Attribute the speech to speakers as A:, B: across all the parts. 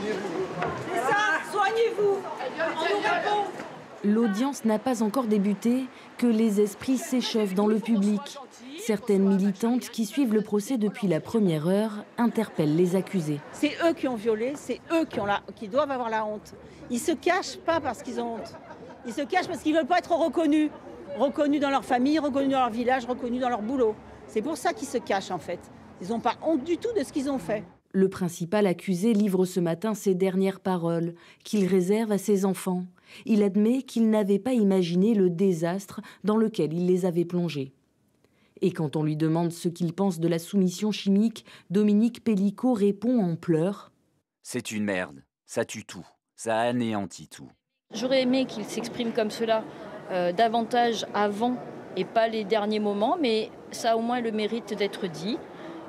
A: C'est ça, soignez-vous. On nous répond.
B: L'audience n'a pas encore débuté que les esprits s'échauffent dans le public. Certaines militantes qui suivent le procès depuis la première heure interpellent les accusés.
A: C'est eux qui ont violé, c'est eux qui doivent avoir la honte. Ils se cachent pas parce qu'ils ont honte. Ils se cachent parce qu'ils veulent pas être reconnus. Reconnus dans leur famille, reconnus dans leur village, reconnus dans leur boulot. C'est pour ça qu'ils se cachent en fait. Ils n'ont pas honte du tout de ce qu'ils ont fait.
B: Le principal accusé livre ce matin ses dernières paroles, qu'il réserve à ses enfants. Il admet qu'il n'avait pas imaginé le désastre dans lequel il les avait plongés. Et quand on lui demande ce qu'il pense de la soumission chimique, Dominique Pellicot répond en pleurs.
C: C'est une merde, ça tue tout, ça anéantit tout.
D: J'aurais aimé qu'il s'exprime comme cela davantage avant et pas les derniers moments, mais ça a au moins le mérite d'être dit,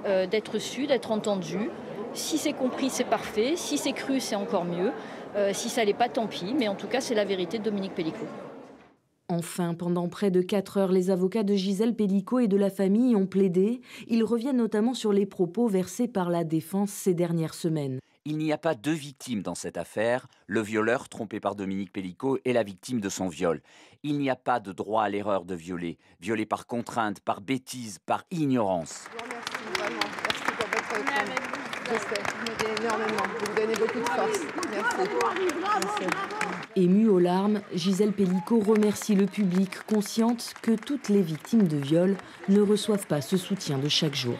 D: d'être su, d'être entendu. Si c'est compris, c'est parfait. Si c'est cru, c'est encore mieux. Si ça l'est pas, tant pis. Mais en tout cas, c'est la vérité de Dominique Pellicot.
B: Enfin, pendant près de 4 heures, les avocats de Gisèle Pellicot et de la famille ont plaidé. Ils reviennent notamment sur les propos versés par la défense ces dernières semaines.
C: Il n'y a pas deux victimes dans cette affaire, le violeur trompé par Dominique Pellicot et la victime de son viol. Il n'y a pas de droit à l'erreur de violer, violé par contrainte, par bêtise, par ignorance.
E: Merci vraiment, merci pour votre temps. Je sais, vous m'aidez énormément, vous me donnez beaucoup de force. Merci.
B: Émue aux larmes, Gisèle Pellicot remercie le public, consciente que toutes les victimes de viol ne reçoivent pas ce soutien de chaque jour.